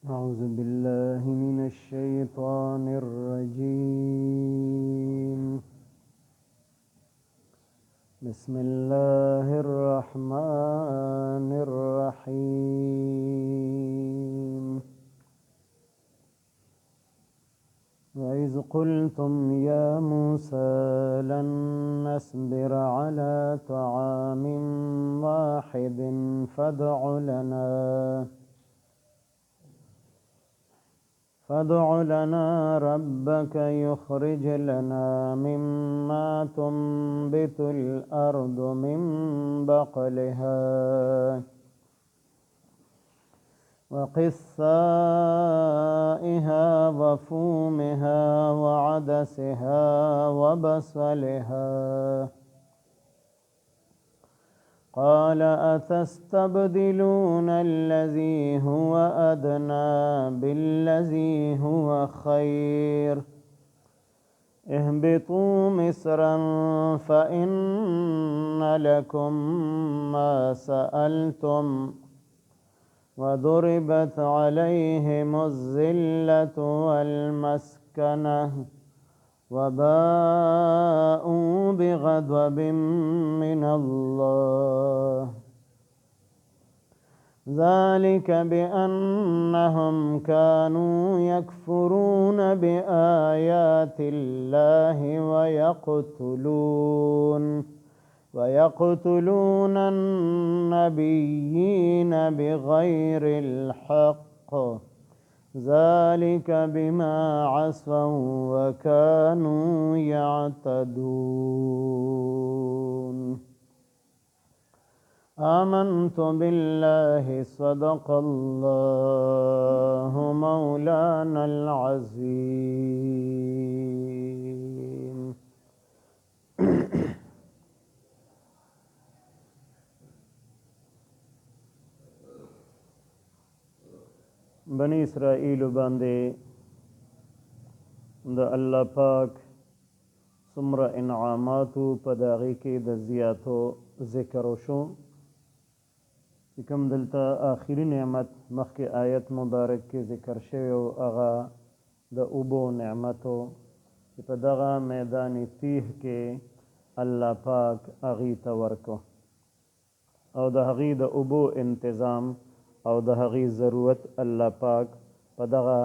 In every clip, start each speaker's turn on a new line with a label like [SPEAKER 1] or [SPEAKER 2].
[SPEAKER 1] أعوذ بالله من الشيطان الرجيم. بسم الله الرحمن الرحيم. وإذ قلتم يا موسى لن نصبر على طعام واحد فادع لنا ربك يخرج لنا مما تنبت الأرض من بقلها وقثائها وفومها وعدسها وبصلها قال أتستبدلون الذي هو أدنى بالذي هو خير اهبطوا مصرا فإن لكم ما سألتم وضربت عليهم الذلة والمسكنة وباءوا بغضب من الله ذلك بأنهم كانوا يكفرون بآيات الله ويقتلون النبيين بغير الحق ذلك بما عصوا وكانوا يعتدون. آمنت بالله صدق الله مولانا العظيم. بنی اسرائیل باندې د الله پاک څومره انعاماتو په د هغې کې د زیاتو ذکر وشو چې کوم دلته آخري نعمت مخکې آیت مبارک کې ذکر شوی او هغه د اوبو نعمتو چې په دغه میدان تیه کې الله پاک هغې ته ورکو او د هغې د اوبو انتظام او د هغې ضرورت الله پاک په دغه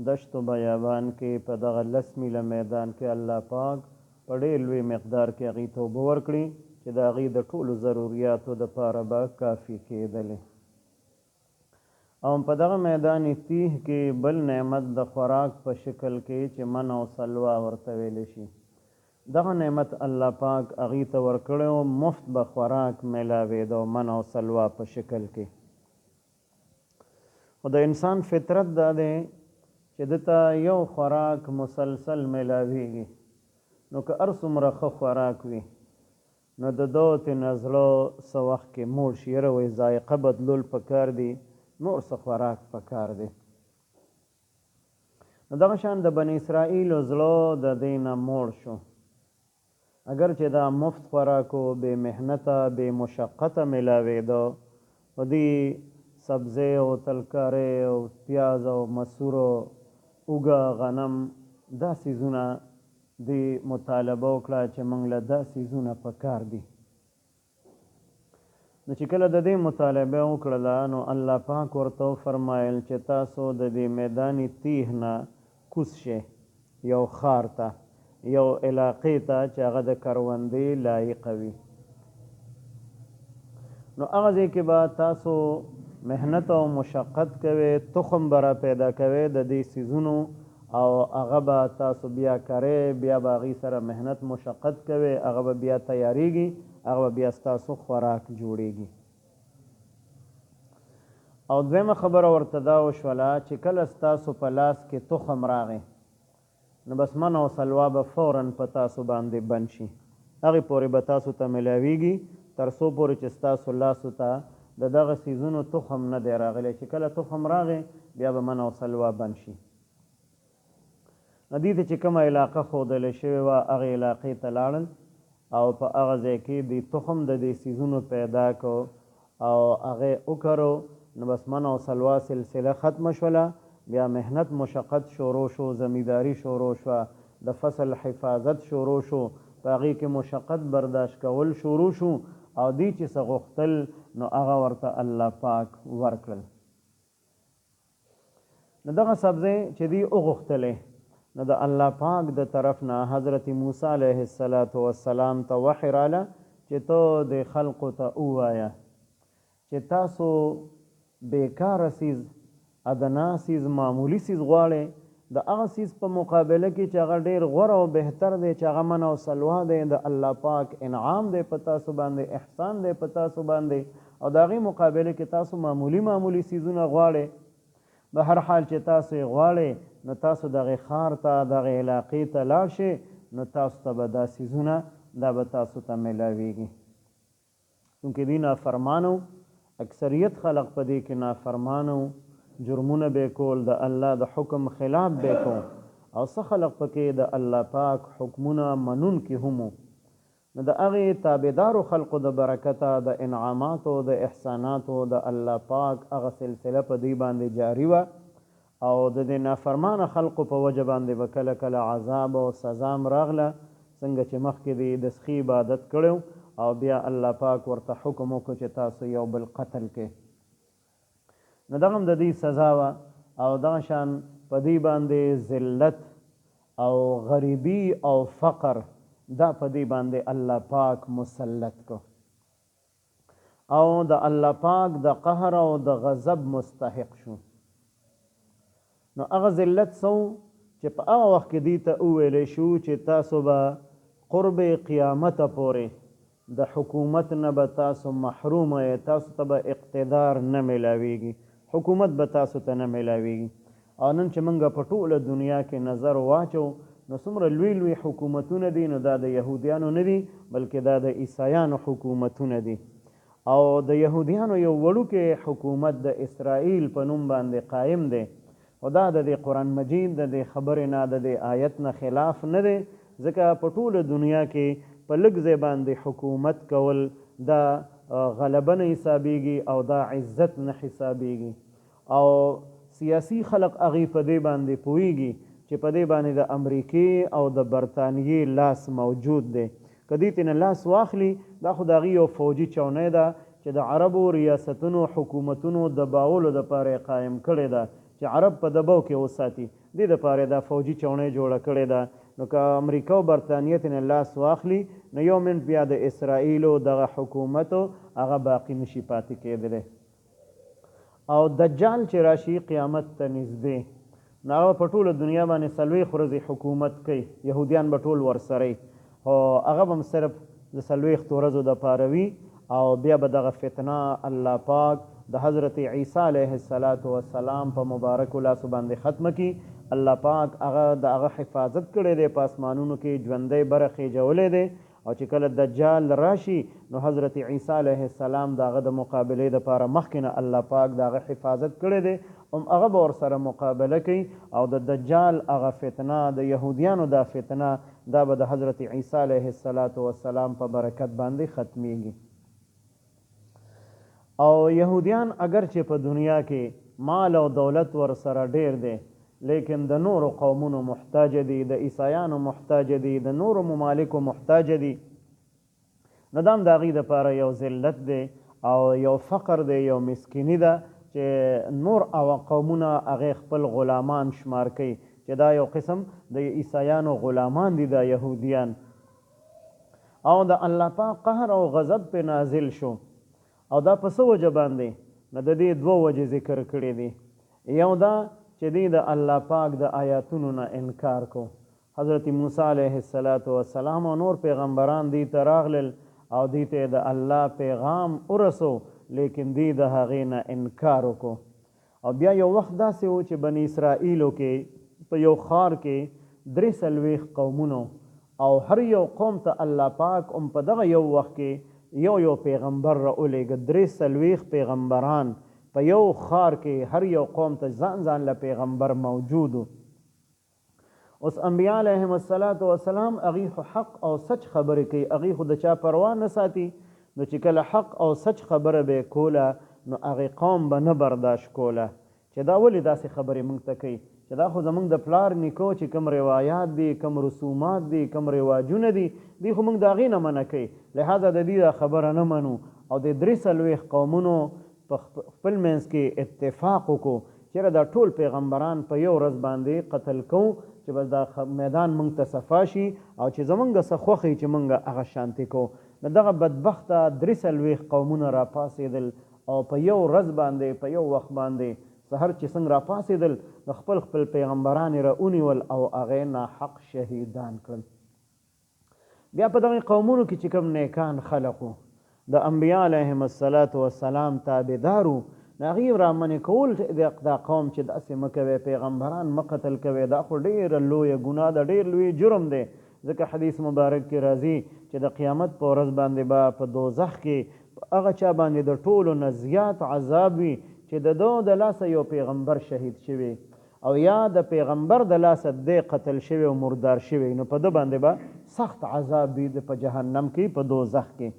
[SPEAKER 1] دشت و بیابان کې په دغه 10 میله میدان کې الله پاک په ډېر لوی مقدار کې هغې ته اوبه ورکړي چې د هغې د ټولو ضروریاتو دپاره به کافي کېدلې. او په دغه میدان تیه کې بل نعمت د خوراک په شکل کې چې من او سلوا ورته ویلی شي دغه نعمت الله پاک هغې ته ورکړی و مفت به خوراک میلاوېده من او سلوا په شکل کې. خو د انسان فطرت دا دی چې دته یو خوراک مسلسل میلاویږي نو که هر څومره ښه خوراک وي نو د دو ترې زړه څه وخت کې موړ شي یاره وایي ذایقه بدلول پکار دي نور څه خوراک پکار دی. نو دغه شان د بني اسرائیلو زړه د دې نه موړ شو اگر چې دا مفت خوراکو بې محنته بې مشقته میلاوېده په دې سبزی او ترکارۍ او پیاز او مسور او اوږه غنم دا څیزونه دې مطالبه وکړه چې موږ له دا څیزونه پکار دي. نو چې کله د دې مطالبه وکړله نو الله پاک ورته وفرمایل چې تاسو د دې میدان تیه نه کوز شئ یو ښار ته یو علاقې ته چې هغه د کروندې لایقه وي. نو هغه ځای کې به تاسو محنت او مشقت کوي تخم به را پیدا کوي د دې څیزونو او هغه به تاسو بیا کرئ بیا به هغې سره محنت مشقت کوي هغه به بیا تیاریږي هغه به بیا ستاسو خوراک جوړیږي. او دویمه خبره ورته دا وشوله چې کله ستاسو په لاس کې تخم راغی نو بس من او سلوا به فوراً په تاسو باندې بند شي هغې پورې به تاسو ته میلاویږي تر څو پورې چې ستاسو لاسو ته د دغه څیزونو تخم نه دی راغلی چې کله تخم راغی بیا به من او سلوا بند شي. دې ته چې کومه علاقه ښودلی شوې وه هغې علاقې ته لاړل او په هغه ځای کې د تخم د دې څیزونو پیدا کو او هغه وکړو نو بس من او سلوا سلسله ختم شوله، بیا مهنت مشقت شروع شو، زمینداری شروع شو، د فصل حفاظت شروع شو، په هغې کې مشقت برداشت کول شروع شو، او دی چې څه غوښتل نو هغه ورته الله پاک ورکړل. نو دغه سبزی چې دی وغوښتلې نو د الله پاک د طرف نه حضرت موسی علیه السلام ته وحی راله چې ته د خلقو ته ووایه چې تاسو بیکاره سیز، ادنا سیز، معمولی سیز غواړئ، د هغه سیز په مقابله کې چې هغه ډېر غوره او بهتر دی، چې هغه من او سلوا دی، د الله پاک انعام دی په تاسو باندې، احسان دی په تاسو باندې، او د هغې مقابله کې تاسو معمولی سیزونه غواړئ. به هر حال چې تاسو یې غواړئ نو تاسو دغې ښار ته، دغې علاقې ته لاړ شئ، نو تاسو ته به دا سیزونه دا به تاسو ته میلاویږي. چونکې دوی نافرمانه و، اکثریت خلق په دې کې نافرمانه و، جرمونه به کول، د الله د حکم خلاف به کو، او څه خلق پکې د الله پاک حکمونه منونکي هم و. نو د هغې تابعدارو خلقو د برکته د انعاماتو د احساناتو د الله پاک هغه سلسله په دوی باندې جاري وه، او د دې نافرمانه خلقو په وجه باندې به کله کله عذاب او سزا هم راغله، څنګه چې مخکې د سخي عبادت کړی او بیا الله پاک ورته حکم وکړو چې تاسو یو بل قتل کړئ. نو دغه هم د دې سزا وه، او دغه شان په دې باندې ذلت او غریبي او فقر دا په دې باندې الله پاک مسلط کو، او د الله پاک د قهر او د غضب مستحق شو. نو هغه ذلت سو چې په هغه وخت کې دې ته وویلی شو چې تاسو به قرب قیامت پورې د حکومت نه به تاسو محرومه یې، تاسو ته به اقتدار نه میلاویږي، حکومت به تاسو ته نه میلاویږي. او نن چې موږ په ټوله دنیا کې نظر واچو نو څومره لوی حکومتونه دي، نو دا د یهودیانو نه دي بلکې دا د عیسایانو حکومتونه دي. او د یهودیانو یو وړوکی حکومت د اسرائیل په نوم باندې قایم دی، او دا د قرآن مجید د خبرې نه د آیت نه خلاف نه دی، ځکه په ټوله دنیا کې په لږ ځای باندې حکومت کول دا غلبه نه حسابیږي او دا عزت نه حسابیږي. او سیاسی خلق هغې په دې باندې پوهیږي چې په دې باندې د امریکې او د برطانیې لاس موجود دی. که دې ترې نه لاس واخلي دا خو د هغې یو فوجي چونۍ ده چې د عربو ریاستونو حکومتونو دباولو دپاره یې قایم کړې ده چې عرب په دباو کې وساتي، دې دپاره دا فوجي چونۍ جوړه کړې ده. نو که امریکا او برطانیې ترې نه لاس واخلي نو یو منټ بیا د اسرائیلو دغه حکومتو هغه باقي نشي پاتې کېدلی. او دجال چې راشي قیامت ته نږدې نو هغه په ټوله دنیا باندې 40 ورځې حکومت کوي، یهودیان به ټول ورسره او هغه به هم صرف د 40 ورځو دپاره وي، او بیا به دغه فتنه الله پاک د حضرت عیسی علیه السلام په مبارکو لاسو باندې ختمه کړي. الله پاک هغه د هغه حفاظت کړی دی، په اسمانونو کې ژوندی بره خیجولی دی، او چې کله دجال راشي نو حضرت عیسی علیه السلام د هغه د مقابلې دپاره مخکې نه الله پاک د هغه حفاظت کړی دی، هغه به ورسره مقابله کوي، او د دجال هغه فتنه د یهودیانو دا فتنه دا به د حضرت عیسی علیه السلام په برکت باندې ختمیږي. او یهودیان اگر چې په دنیا کې مال او دولت ورسره ډیر دی، لیکن د نورو قومونو محتاج دي، د عیسایانو محتاج دي، د نورو ممالکو محتاج دي، نو دا هم د هغې دپاره یو ذلت دی او یو فقر دی، یو مسکیني ده چې نور او قومونه هغې خپل غلامان شمار کوي چې دا یو قسم د عیسایانو غلامان دي دا یهودیان. او د الله پاک قهر او غضب پې نازل شو، او دا په څه وجه باندې؟ نو د دې 2 وجې ذکر کړي دي. یو دا چې دی د الله پاک د آیاتونو نه انکار کو، حضرت موسی علیه السلام او نور پیغمبران دی ته راغلل او دی ته د الله پیغام ورسو، لیکن دی د هغې نه انکار وکړو. او بیا یو وخت داسې و چې بني اسرائیلو کې په یو ښار کې 43 قومونو، او هر یو قوم ته الله پاک په دغه یو وخت کې یو پیغمبر را ولېږه، 43 پیغمبران په یو ښار کې، هر یو قوم ته ځان له پیغمبر موجود و. اوس انبیا علیهم السلام هغې خو حق او سچ خبرې کوي، هغې خو د چا پروا نه ساتي، نو چې کله حق او سچ خبره به کوله نو هغې قوم به نه برداشت کوله چې دا ولې داسې خبرې موږ ته کوي چې دا خو زموږ د پلار نیکو چې کوم روایات دي کوم رسومات دي کوم رواجونه دي دی خو موږ د هغې نه منع کوي لهذا د دې دا خبره نه منو او د 43 قومونو په خپل منځ کې اتفاق وکړو چېرې دا ټول پیغمبران په یو ورځ باندې قتل کوو چې بس دا میدان موږ ته صفا شي او چې زموږ څه خوښ چې موږ هغه شانتي کوو نو دغه بدبخته 43 قومونه راپاڅېدل او په یو ورځ باندې په یو وخت باندې سحر چې څنګه راپاڅېدل د خپل خپل پیغمبران یې راونیول او هغې ناحق شهیدان کړل بیا په دغې قومونو کې چې کوم نیکان خلق وو د انبیا علیهم السلام تابعدار وو نو هغې رامنې کول دا قوم چې داسې مه کوئ پیغمبران مه قتل کوئ دا خو ډېره لویه ګناه ده ډېر لوی جرم دی ځکه حدیث مبارک کې راځي چې د قیامت په ورځ باندې به په دوزخ کې هغه چا باندې د ټولو نه زیات عذاب وي چې د دو د لاسه یو پیغمبر شهید شوی او یا د پیغمبر د لاسه دی قتل شوی او مردار شوی نو په ده باندې به سخت عذاب وي په جهنم کې په دوزخ کې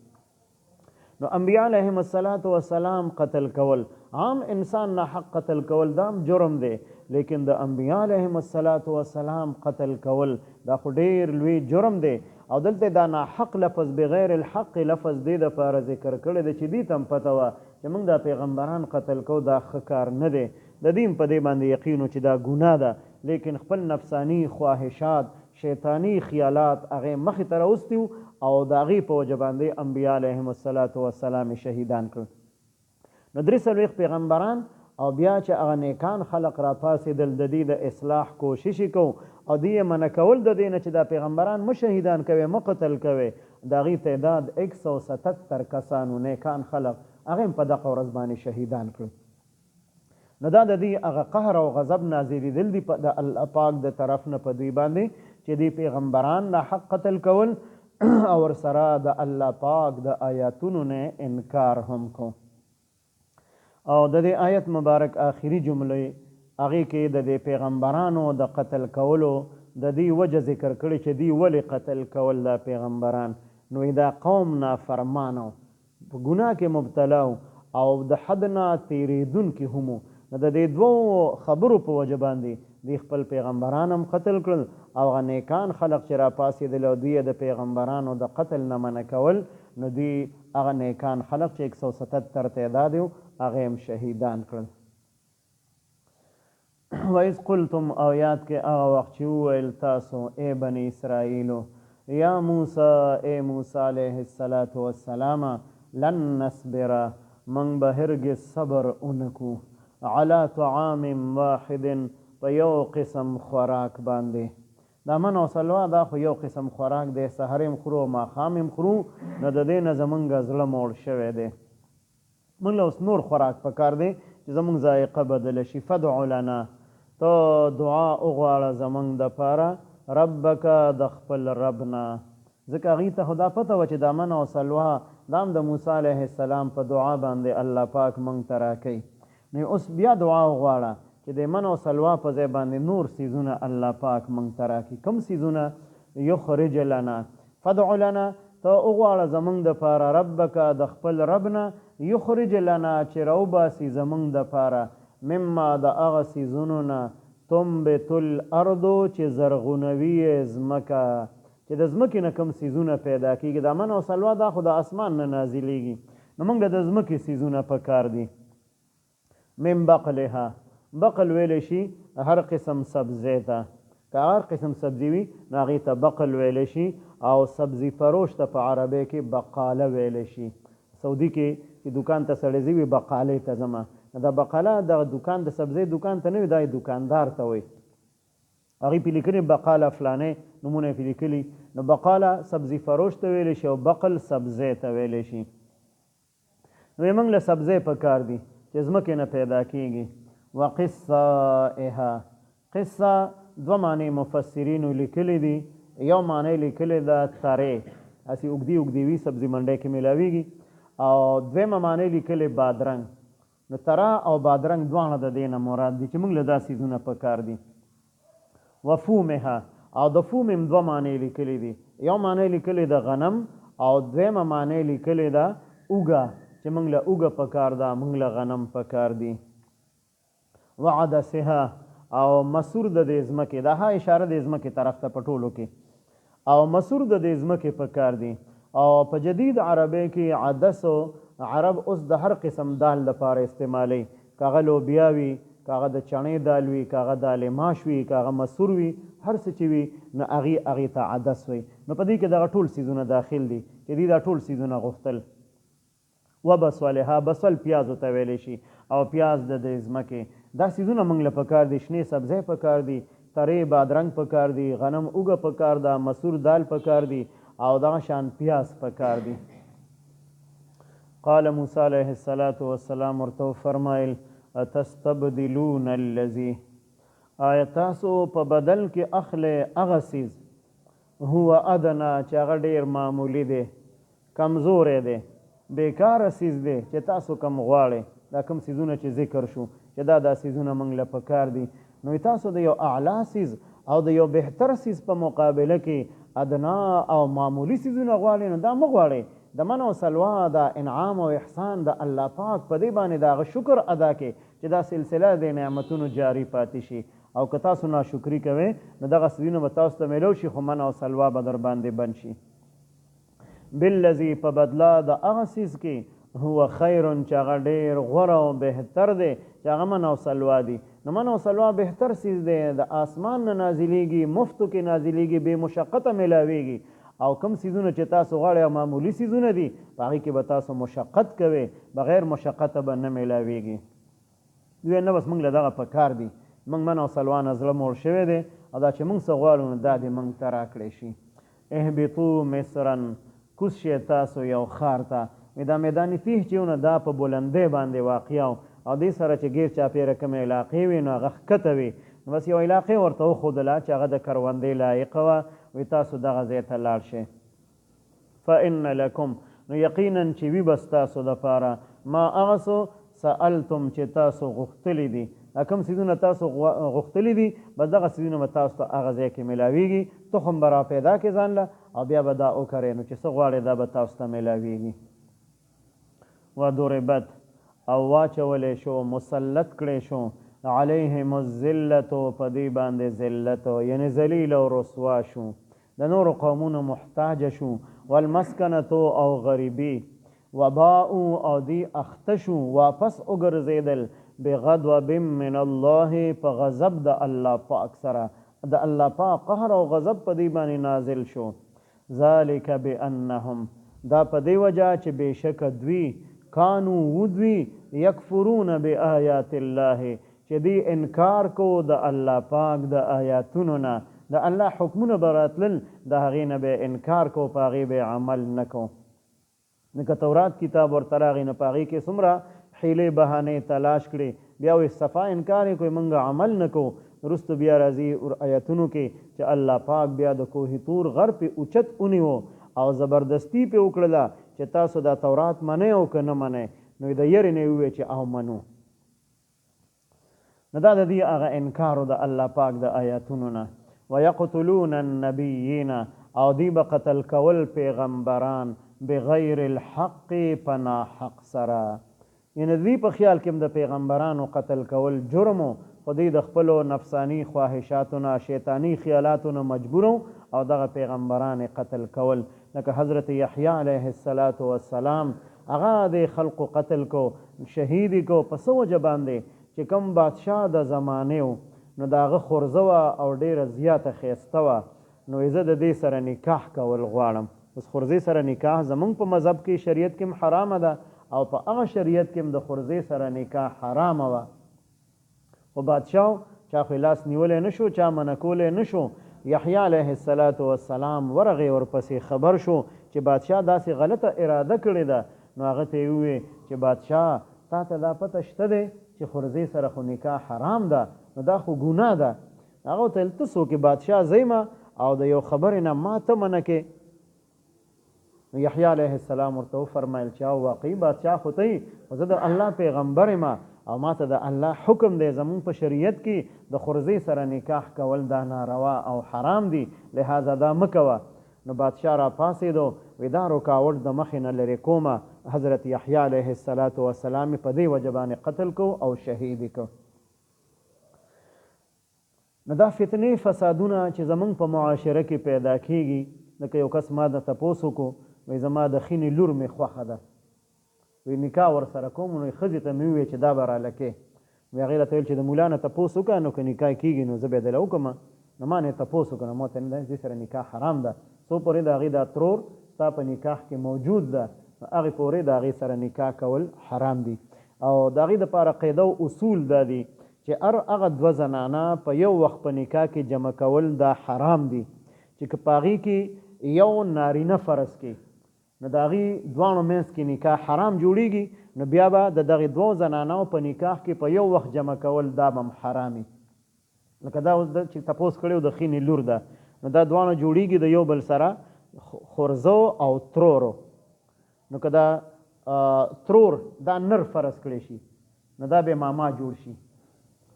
[SPEAKER 1] نو انبیاء علیهم السلام قتل کول عام انسان ناحق قتل کول دام جرم دی لیکن د انبیاء علیهم السلام قتل کول دا خو ډېر لوی جرم دی او دلته دا ناحق لفظ بغیر الحق لفظ دی د پاره ذکر کړی دی چې دې ته هم پته وه چې موږ دا پیغمبران قتل کو دا ښه کار نه دی د دې په دې باندې یقین چې دا ګناه ده لیکن خپل نفسانی خواهشات شیطانی خیالات هغې مخې ته راوستي او د هغې په وجه باندې انبیا علیهم السلام شهیدان کړل نو 43 پیغمبران او بیا چې هغه نیکان خلق راپاڅېدل د دې د اصلاح کوشش یې کوو او دې یې منع کول د دې نه چې دا پیغمبران مه شهیدان کوئ مه قتل کوئ د هغې تعداد 177 کسانو نیکان خلق هغه هم په دغه ورځ باندې شهیدان کړل نو دا د دې هغه قهر او غضب نازلېدل دي د الله پاک د طرف نه په دوی باندې چې دې پیغمبران ناحق قتل کول او ورسره د الله پاک د آیاتونو نه انکار هم کو او د دې آیت مبارک آخري جملې هغې کې د دې پیغمبرانو د قتل کولو د دې وجه ذکر کړي چې دوی ولې قتل کول دا پیغمبران نو دا قوم نافرمانه په ګناه کې مبتلا او د حد نه تېرېدونکي هم نو د دې دوو خبرو په وجه باندې دوی خپل پیغمبران هم قتل کړل او هغه نیکان خلق چې راپاڅېدل او دوی د پیغمبرانو د قتل نه منع کول نو دوی هغه نیکان خلق چې 177 تعداد یو هغې هم شهیدان کړل وَإِذْ قُلْتُمْ او یاد کې هغه وخت چې وویل تاسو ای بني اسرائیلو یا موسی ای موسی علیه السلام لن نصبر من به هرگز صبر اونکو علی طعام واحد په یو قسم خوراک باندې دا من او سلوا دا خو یو قسم خوراک دی سحر هم خورو ماښام هم خورو نو د دې نه زمونږ زړه موړ شوی دی موږ له اوس نور خوراک پکار دی چې زمونږ ذایقه بدله شي فدع لنا ته دعا وغواړه زمونږ دپاره ربک د خپل ربنا ځکه هغې ته خو دا پته وه چې دا من او سلوا دا هم د موسی علیه السلام په دعا باندې الله پاک موږ ته راکوي نو اوس بیا دعا وغواړه چې د من او سلوا په ځای باندې نور څیزونه الله پاک موږ ته راکړي کوم څیزونه یخرج لنا فدع لنا ته وغواړه زموږ دپاره ربک د خپل رب نه یخرج لنا چې راوباسي زموږ دپاره مما د هغه څیزونو نه تنبت الارض چې زرغونوي یې ځمکه چې د ځمکې نه کوم څیزونه پیدا کېږي دا من او سلوا دا خو د اسمان نه نازلیږي نو موږ د ځمکې څیزونه پکار دي من بقلها بقل ویلی شي هر قسم سبزی ته که هر قسم سبزی وي نو هغې ته بقل ویلی شي او سبزي فروش ته په عربی کې بقاله ویلی شي سعودي کې چې دکان ته سړی ځي وي بقالې ته ځمه دا بقاله د دکان د سبزی دکان ته نه وي دا دکاندار ته وي هغې پې لیکلي بقاله فلانې نومونه یې پې لیکلي نو بقاله سبزي فروش ته ویلی شي او بقل سبزی ته ویلی شي نو موږ له سبزی پکار دي چې ځمکې نه پیدا کېږي وقصائها قصه دوه معنی مفسرینو لیکلی دي یو معنی لیکلی ده ترې هسې اوږدې اوږدې وي سبزي منډی کې میلاویږي او دویمه معنی لیکلی بادرنګ نو تره او بادرنګ دواړه د دې نه مراد دي چې موږ له دا څیزونه پکار دي وفومها او د فوم هم دوه معنی لیکلی دي یو معنی لیکلی د غنم او دویمه معنی لیکلی ده اوږه چې چې موږ له اوږه پکار ده، موږ له غنم پکار دي. وعدسها او مسور د دې ځمکې، دا ها اشاره د ځمکې طرف ته په ټولو کې، او مسور د دې ځمکې پکار دي. او په جدید عربی کې عدس عرب اوس د هر قسم دال لپاره استعمالی، کاغه لوبیا وي، کاغه د چڼې دال وي، کاغه دال ماش وي، کاغه مسور وي، هر څه چې وي نو هغې ته عدس وي. نو په دې کې دغه ټول څیزونه داخل دي چې دوی دا ټول څیزونه غوښتل. وبسولها، بسول پیازو ته ویلی شي، او پیاز د دې ځمکې. دا څیزونه موږ له پکار دي، شنې سبزۍ پکار دي، ترې بادرنګ پکار دي، غنم اوږه پکار ده، مسور دال پکار دي، او دغه شان پیاز پکار دي. قال موسی علیه السلام ورته فرمایل اتستبدلون الذي، آیا تاسو په بدل کې اخلی هغه څیز هو ادنا چې هغه ډېر معمولي دی، کمزوری دی، بیکاره څیز دی چې تاسو کم غواړئ. دا کوم څیزونه چې ذکر شو چې دا څیزونه موږ له پکار دي، نو تاسو د یو اعلی څیز او د یو بهتر څیز په مقابله کې ادنا او معمولی څیزونه غواړئ، نو دا مه غواړئ. د من او سلوا، دا انعام او احسان د الله پاک په دې باندې د هغه شکر ادا کړئ چې دا سلسله د نعمتونو جاری پاتې شي. او که تاسو ناشکري کوئ نو دغه څیزونه به تاسو ته میلو شي، خو من او سلوا به در باندې بند شي. بالذي، په بدله د هغه څیز کې هو خیر چې هغه ډېر غوره او بهتر دی، چې هغه من او سلوا دي. نو من او سلوا بهتر څیز دی، د آسمان نه نازلیږي، مفتو کې نازلیږي، بې مشقته میلاویږي. او کوم څیزونه چې تاسو غواړئ او معمولي څیزونه دي، په هغې کې به تاسو مشقت کوئ، بغیر مشقته به نه میلاویږي. دوی نه بس موږ له دغه پکار دي، موږ من او سلوا نه زړه موړ شوی دی، او دا چې موږ څه غواړو نو دا دې موږ ته راکړی شي. اهبطو مصرا، کوز شئ تاسو یو ښار ته. دا میدان تیح چې نو دا په بلندۍ باندې واقع او دې سره چې ګیر چاپېره کومې علاقې وي نو هغه ښکته وي، نو بس یو علاقې ورته وښودله چې هغه د کروندې لایقه وه، وی تاسو دغه ځای ته لاړ شئ. فإن لکم، نو یقینا چې وي بس تاسو دپاره ما هغه څه سألتم چې تاسو غوښتلي دي. دا کوم څیزونه تاسو غوښتلي دي، بس دغه څیزونه به تاسو ته هغه ځای کې میلاویږي. تخم به را پیدا کړې ځان له، او بیا به دا وکرئ، نو چې څه غواړئ دا به تاسو ته میلاویږي. وضربت، او واچولی شو، مسلط کړی شو، علیهم الذلة، په دې باندې ذلت، یعنی ذلیل او رسوا شو، د نورو قومونو محتاجه شو. والمسکنة، او غریبي. وباءو، او دی اخته شو، واپس وګرځېدل، بغضب من الله، په غضب د الله پاک سره، د الله پاک قهر او غضب په دې باندې نازل شو. ذلک بانهم، دا په دې وجه چې بېشکه دوی کانو ودوی یکفرون بآیات الله، چې دی انکار کو د الله پاک د آیاتونو نه، د الله حکمونه به راتلل، د هغې نه به انکار کو، په هغې به عمل نه کو. لکه تورات کتاب ورته راغی، نو په هغې کې څومره حیلې بهانې تلاش کړې، بیا وایي صفا انکار یې کوئ، موږ عمل نه کو. وروسته بیا راځي آیتونو کې چې الله پاک بیا د کوه طور غر پې اوچت ونیو او زبردستي پې وکړله چې تاسو دا تورات منئ او که نه منئ، نو د یرې نه یې وویل چې او منو. نو دا د دې هغه انکارو د الله پاک د آیاتونو نه. ویقتلون النبیین، او دی به قتل کول پیغمبران، بغیر الحق، په ناحق سره. یعنې دوی په خیال کې د پیغمبرانو قتل کول جرمو، خو دوی د خپلو نفسانی خواهشاتو نه، شیطانی خیالاتو نه مجبورو او دغه پیغمبران قتل کول. لکه حضرت یحیی علیه السلام، هغه د خلقو قتل کو، شهید کو، په څه وجه باندې چې کوم بادشاه د زمانې و، نو د هغه خورزه وه او ډېره زیاته ښایسته وه، نو زه د دې سره نکاح کول غواړم. اوس خورزې سره نکاح زمونږ په مذهب کې، شریعت کې هم حرامه ده، او په هغه شریعت کې هم د خورزې سره نکاح حرامه وه. خو بادشاه چا خو لاس نیولی نه شو، چا منع کولی نه شو. یحیی علیه السلام ورغې ورپسې خبر شو چې بادشاه داسې غلطه اراده کړې ده، نو هغه ته یې وویل چې بادشاه تا ته دا پته شته دی چې خورزې سره خو نکاح حرام ده، نو دا خو ګناه ده. هغه ورته ویل ته څوک یې؟ بادشاه زیمه او د یو خبرې نه ما ته منع کې. نو یحیی علیه السلام ورته وفرمیل چې او واقعي بادشاه خو ته یې، خو زه د الله پیغمبر یم او ما ته د الله حکم دی، زمونږ په شریعت کې د خورزې سره نکاح کول دا ناروا او حرام دي، لہذا دا مه کوه. نو بادشاه را پاڅېدو وی دا رکاوټ د مخې نه لرې کومه حضرت یحیی علیه السلام په دې وجه باندې قتل کو او شهید کو. نو دا فتنې فسادونه چې زمونږ په معاشره کې پیدا کیږي، لکه یو کس ما د تپوس وکړو وی زما د خینې لور مې خوښه ده، وی نکاح ورسره کوم، نو ښځې ته مې وویل چې دا به رالکې، وی هغې راته ویل چې د مولا نه تپوس وکړه نو که نکاح کېږي نو زه به یې دله وکړم. نو ما نه تپوس وکړه، نو ما ته نه دې سره نکاح حرام ده، څو پورې د هغې دا ترور ستا په نکاح کې موجود ده نو هغې پورې د هغې سره نکاح کول حرام دي. او د هغې دپاره قاعده او اصول دا دي چې هغه دوه زنانه په یو وخت په نکاح کې جمع کول دا حرام دي، چې که په هغې کې یو نارینه فرض کې نو د هغې دواړو منځ کې نکاح حرام جوړیږي، نو بیا به د دغې دوو زنانو په نکاح کې په یو وخت جمع کول دا به هم حرامي. لکه دا اوس چې تپوس کړی د خینې لور ده، نو دا دواړه جوړیږي د یو بل سره خورزو او ترورو. نو که دا ترور دا نر فرض کړی شي نو دا به ماما جوړ شي،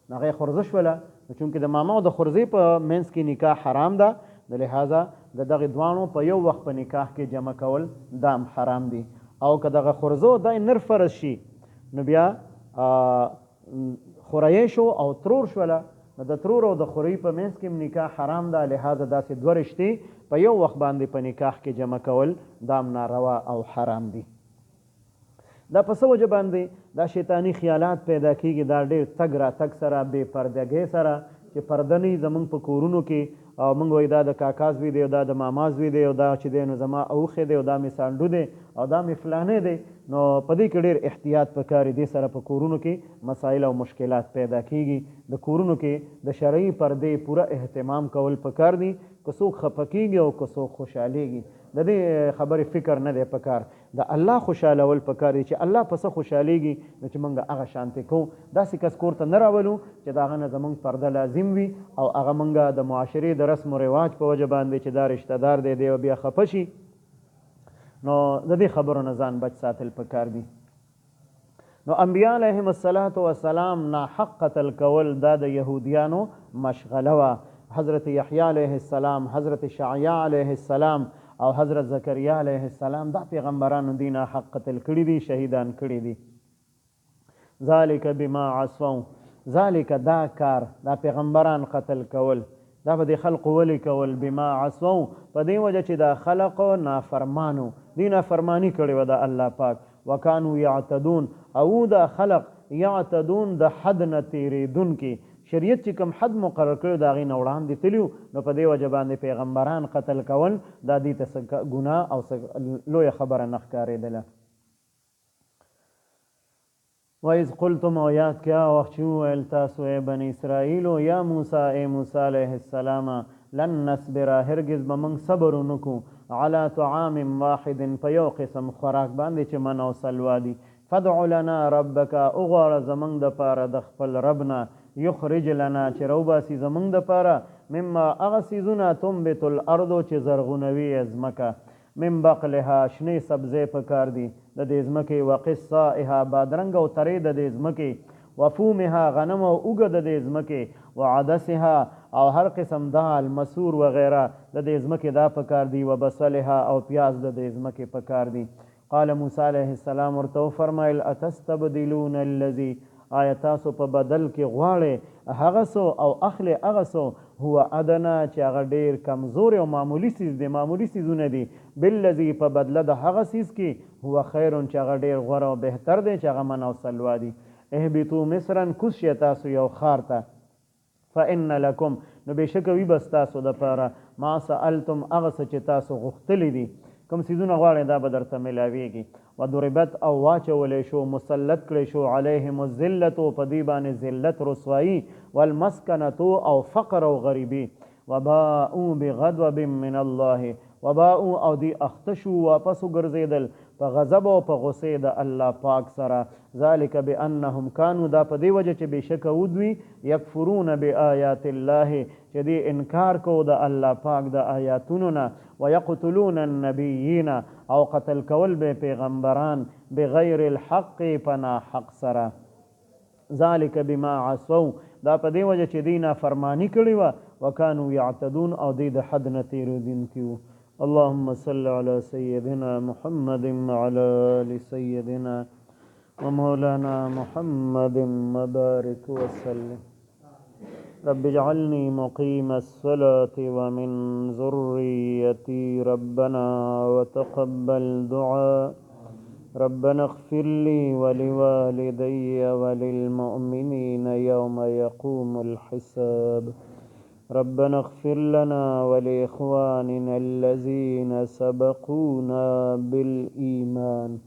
[SPEAKER 1] نو هغه خورزه شوله، نو چونکې د ماما او د خورزې په منځ کې نکاح حرام ده، د لحاظه د دغې دواړو په یو وخت په نکاح کې جمع کول دا هم حرام دي. او که دغه خورزو دا نر فرض شي نو بیا خوریی شو او ترور شوله، نو د ترور او د خورۍ په منځ کې نکاح حرام ده، لحاظه داسې دوه رشتې په یو وخت باندې په نکاح کې جمع کول دا هم ناروا او حرام دي. دا په څه وجه باندې دا شیطاني خیالات پیدا کیږي، دا ډېر تګ راتګ سره بې پردګۍ سره چې پرده نه وي زموږ په کورونو کې، او موږ وایي دا د کاکا زوی دی او دا د ماما زوی دی او دا چې دی نو زما اوښی دی او دا مې سانډو دی او دا مې فلانی دی. نو په دې کې ډېر احتیاط پکار دی، دې سره په کورونو کې مسایل او مشکلات پیدا کیږي. د کورونو کې د شرعي پردې پوره اهتمام کول پکار دي، که څوک خفه کیږي او که څوک خوشحالیږي د دې خبرې فکر نه دی پکار، د الله خوشحالول پکار دي چې الله په څه خوشحالیږي نو چې موږ هغه شانتې کوو. داسې کس کور ته نه راولو چې د هغه نه زموږ پرده لازم وي او هغه موږ د معاشرې د رسم و رواج په وجه باندې چې دا رشته دار دی دی بیا خفه شي، نو د دې خبرو نه ځان بچ ساتل پکار دي. نو انبیا علیهم السلام ناحق قتل کول دا د یهودیانو مشغله وه. حضرت یحیی علیه السلام، حضرت شعیا علیه السلام او حضرت زکریا علیه السلام دا پیغمبرانو دی ناحق قتل کړي دي، شهیدان کړي دي. ذالک بما عصوا، ذالک دا کار دا پیغمبران قتل کول دا به د خلقو ولې کول، بما عصوا په دې وجه چې دا خلقو نافرمانو دی نافرمانی کړې وه د الله پاک، وکانو یعتدون او دا خلق یعتدون د حد نه تیریدونکي، شریعت چې کوم حد مقرر کړی د هغې نه وړاندې تللي، نو په دې وجه باندې پیغمبران قتل کول دا دې ته ګناه او لویه خبره نه ښکارېدله. وَإِذْ قُلْتُمْ او یاد کیا وخت چې وویل تاسو ای بني اسرائیلو یا موسی ای موسی علیه السلام لن نصبر هرگز به موږ صبر ونکو علی طعام واحد په یو قسم خوراک باندې چې من او سلوا دي، فدع لنا ربک اغواړه زموږ دپاره د خپل ربنا، یخرج لنا چې روباسي زموږ دپاره مما هغه څیزونه تنبت الارض چې زرغونوي ځمکه، من بقلها شنې سبزۍ پکار دي د دې ځمکې، وقصائها بادرنګ او ترې د دې ځمکې، وفومها غنم او اوږه د دې ځمکې، وعدسها او هر قسم دال مسور وغیره د دې ځمکې دا پکار دي، وبصلها او پیاز د دې ځمکې پکار دي. قال موسی علیه السلام ورته وفرمایل اتستبدلون الذي، آیا تاسو په بدل کې غواړئ هغه څه او اخلئ هغه څه هو ادنا چې هغه ډېر کمزوري او معمولي څیز دی، معمولي څیزونه دي، بالذي په بدله د هغه څیز کې هو خیر چې هغه ډېر غوره او بهتر دی چې هغه من او سلوا دي. اهبطوا مصرا کوز شئ تاسو یو ښار ته، فإن لکم نو بېشکه وي به ستاسو دپاره ما سألتم هغه څه چې تاسو غوښتلي دي، کوم څیزونه غواړئ دا به درته میلاویږي. وضربت او واچولی شو مسلط کړی شو علیهم الذلة په دې باندې ذلت رسوایي، والمسکنة او فقر او غریبي، وباءوا بغضب من الله، وباءوا او دی اخته شو واپس وګرځېدل په غضب او په غصې د الله پاک سره. ذلک بانهم کانوا دا په دې وجه چې بېشکه ودوي یکفرون بآیات الله چې دې انکار کو د الله پاک د آیاتونو نه، ویقتلون النبیین او قتل کول به پیغمبران بغیر الحق پنا حق سره. ذلک بما عصوا دا په دې وجه چې دې نافرمانی کړې وه، وکانو یعتدون او دې د حد نه تېرېدونکي وو. اللهم صل على سيدنا محمد وعلى آل سيدنا ومولانا محمد وبارك وسلم. رب اجعلني مقيم الصلاة ومن ذريتي ربنا وتقبل دعاء. ربنا اغفر لي ولوالدي وللمؤمنين يوم يقوم الحساب. ربنا اغفر لنا ولإخواننا الذين سبقونا بالإيمان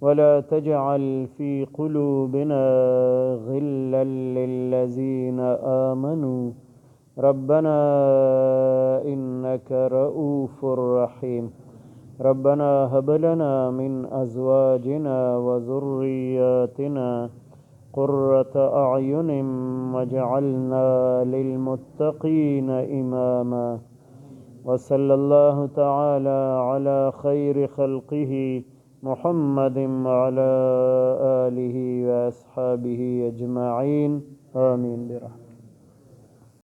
[SPEAKER 1] ولا تجعل في قلوبنا غلا للذين آمنوا ربنا إنك رؤوف رحيم. ربنا هب لنا من أزواجنا وذرياتنا قرة أعين واجعلنا للمتقين إماما. وصلى الله تعالى على خير خلقه محمد وعلى آله وأصحابه أجمعين. آمين برحمته.